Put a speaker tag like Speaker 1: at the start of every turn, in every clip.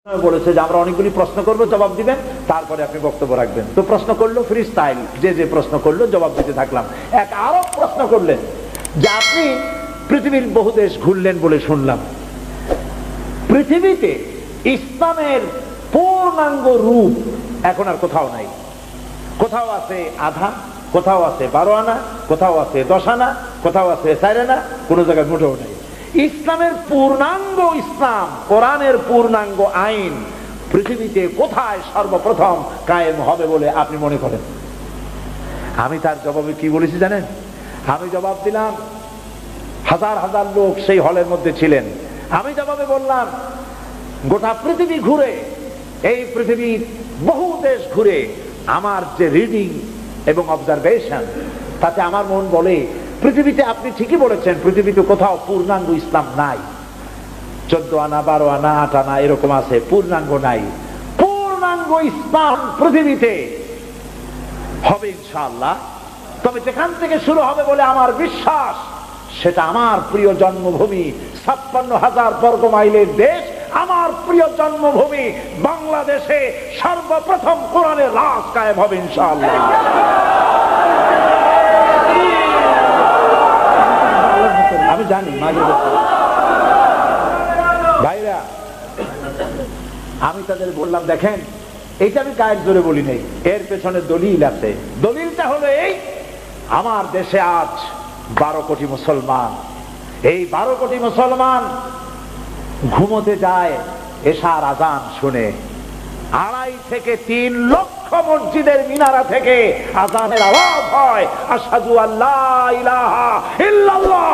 Speaker 1: বলেছে যে আমরা অনেকগুলি প্রশ্ন করব, জবাব দিবেন, তারপরে আপনি বক্তব্য রাখবেন। তো প্রশ্ন করলো ফ্রি স্টাইল, যে প্রশ্ন করলো জবাব দিতে থাকলাম। এক আরব প্রশ্ন করলেন যে আপনি পৃথিবীর বহু দেশ ঘুরলেন বলে শুনলাম, পৃথিবীতে ইসলামের পূর্ণাঙ্গ রূপ এখন আর কোথাও নাই। কোথাও আছে আধা, কোথাও আছে 12 আনা, কোথাও আছে 10 আনা, কোথাও আছে 4 আনা, কোন জায়গায় মোটেও নাই। ইসলামের পূর্ণাঙ্গ ইসলাম, কোরআনের পূর্ণাঙ্গ আইন পৃথিবীতে কোথায় সর্বপ্রথম কায়েম হবে বলে আপনি মনে করেন? আমি তার জবাবে কি বলেছি জানেন? আমি জবাব দিলাম, হাজার হাজার লোক সেই হলের মধ্যে ছিলেন। আমি জবাবে বললাম, গোটা পৃথিবী ঘুরে, এই পৃথিবীর বহু দেশ ঘুরে আমার যে রিডিং এবং অবজারভেশন, তাতে আমার মন বলে পৃথিবীতে আপনি ঠিকই বলেছেন, পৃথিবীতে কোথাও পূর্ণাঙ্গ ইসলাম নাই। 14 আনা, 12 আনা, 8 আনা এরকম আছে, পূর্ণাঙ্গ নাই। পূর্ণাঙ্গ ইসলাম পৃথিবীতে হবে ইনশাআল্লাহ। তবে যেখান থেকে শুরু হবে বলে আমার বিশ্বাস, সেটা আমার প্রিয় জন্মভূমি 56,000 বর্গ মাইলের দেশ, আমার প্রিয় জন্মভূমি বাংলাদেশে সর্বপ্রথম কোরআনের রাজ কায়েম হবে ইনশাআল্লাহ। আমি জানি ভাইরা, আমি তাদের বললাম, দেখেন এইটা আমি গায়ের জোরে বলি নাই, এর পেছনে দলিল আছে। দলিলটা হলো এই, আমার দেশে আজ 12 কোটি মুসলমান। এই 12 কোটি মুসলমান ঘুমোতে যায় এশার আজান শুনে। 2.5 থেকে 3 লক্ষ মসজিদের মিনারা থেকে আজানের আওয়াজ হয়, আশহাদু আল্লা ইলাহা ইল্লাল্লাহ।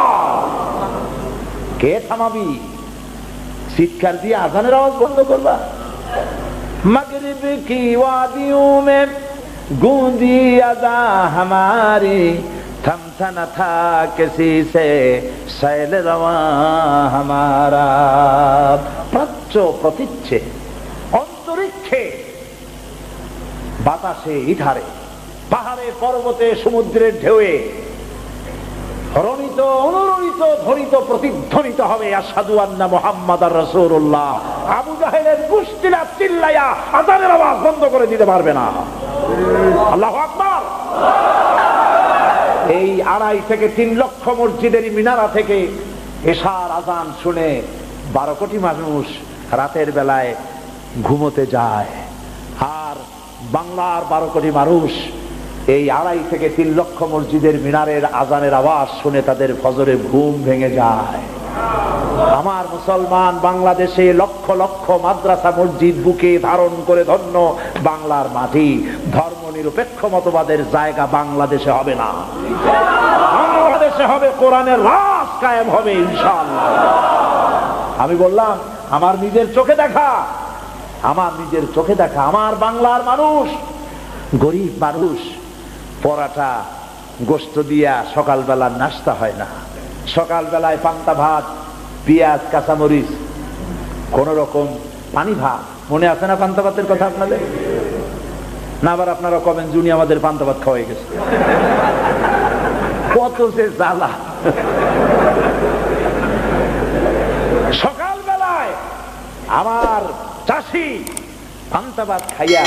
Speaker 1: কে থামাবি? চিৎকার দিয়ে আজানের আওয়াজ বন্ধ করবা? মাগরিব কি ওয়াদিयों में गूंजी अज़ा हमारी, थमता न था किसी से सैल रवा हमारा। প্রাচ্য প্রতীচ্যে, অন্তরিক্ষে, বাতাসে, ইধারে, পাহাড়ে, পর্বতে, সমুদ্রের ঢেউয়ে রণিত, অনুরণিত, ধ্বনিত, প্রতিধ্বনিত হবে আশহাদু আন্না মুহাম্মাদার রাসূলুল্লাহ। আবু জাহেলের গোষ্ঠীরা চিল্লায়া আযানের আওয়াজ বন্ধ করে দিতে পারবে না। আল্লাহু আকবার। এই 2.5 থেকে 3 লক্ষ মসজিদের মিনারা থেকে এশার আজান শুনে 12 কোটি মানুষ রাতের বেলায় ঘুমোতে যায়। আর বাংলার 12 কোটি মানুষ এই 2.5 থেকে 3 লক্ষ মসজিদের মিনারের আজানের আওয়াজ শুনে তাদের ফজরে ঘুম ভেঙে যায়। আমার মুসলমান বাংলাদেশে লক্ষ লক্ষ মাদ্রাসা মসজিদ বুকে ধারণ করে ধন্য বাংলার মাটি। ধর্ম নিরপেক্ষ মতবাদের জায়গা বাংলাদেশে হবে না, বাংলাদেশে হবে কোরআনের রাজ কায়েম হবে ইনশাআল্লাহ। আমি বললাম, আমার নিজের চোখে দেখা, আমার নিজের চোখে দেখা, আমার বাংলার মানুষ, গরিব মানুষ, পরাটা গোস্ত দিয়া সকালবেলা নাস্তা হয় না। সকালবেলায় পান্তা ভাত, পেঁয়াজ, কাঁচামরিচ, কোন রকম পানি ভাত। মনে আছে না পান্তা ভাতের কথা আপনাদের? না আবার আপনারা কবেন জুনি আমাদের পান্তা ভাত খাওয়াই গেছে। কত যে জ্বালা। সকালবেলায় আমার চাষি পান্তা ভাত খাইয়া,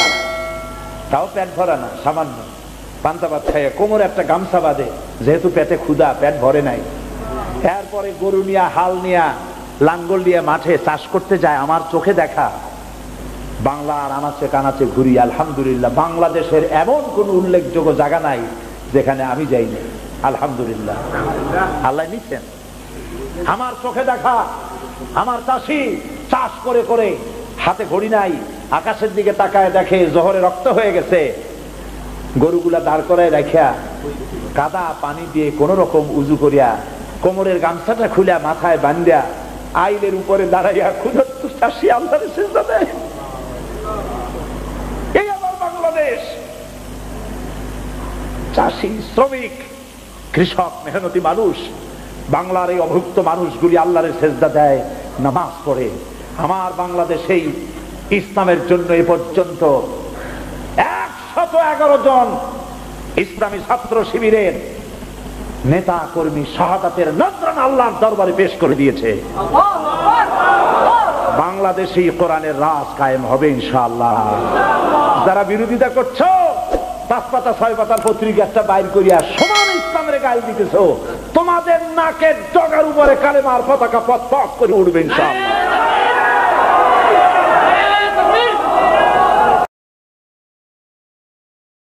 Speaker 1: তাও পেট ভরা না, সামান্য পান্তা ভাত খাইয়া কোমরে একটা গামছা বাঁধে, যেহেতু পেটে ক্ষুধা, পেট ভরে নাই। এরপরে গরু নিয়া, হাল নিয়া, লাঙ্গল দিয়ে মাঠে চাষ করতে যায়। আমার চোখে দেখা। বাংলার আনাচে কানাচে ঘুরি, আলহামদুলিল্লাহ বাংলাদেশের এমন কোন উল্লেখযোগ্য জায়গা নাই যেখানে আমি যাইনি, আলহামদুলিল্লাহ। আল্লাহ নিচ্ছেন। আমার চোখে দেখা আমার চাষি চাষ করে করে, হাতে ঘড়ি নাই, আকাশের দিকে তাকায় দেখে জোহরে রক্ত হয়ে গেছে। গরুগুলা দাঁড় করায় রাখিয়া কাদা পানি দিয়ে কোন রকম উজু করিয়া কোমরের গামছাটা খুলিয়া মাথায় বান্ধিয়া আইলের উপরে দাঁড়াইয়া ক্ষুধার্ত চাষি আল্লাহর সিজদা দেয়। এই আমার বাংলাদেশ। চাষি, শ্রমিক, কৃষক, মেহনতি মানুষ, বাংলার এই অভুক্ত মানুষগুলি আল্লাহর সিজদা দেয়, নামাজ পড়ে। আমার বাংলাদেশেই ইসলামের জন্য এ পর্যন্ত 111 জন ইসলামী ছাত্র শিবিরের নেতা কর্মী শাহাদাতের নজরানা আল্লাহর দরবারে পেশ করে দিয়েছে। বাংলা বাংলাদেশে কোরআনের রাজ কায়েম হবে ইনশাআল্লাহ। যারা বিরোধিতা করছো, 5 পাতা 6 পাতার পত্রিকা একটা বাইর করিয়া সমান ইসলামের গায়ে দিতেছো, তোমাদের নাকের ডগার উপরে কালেমার পতাকা পথ পথ করে উঠবে ইনশাআল্লাহ।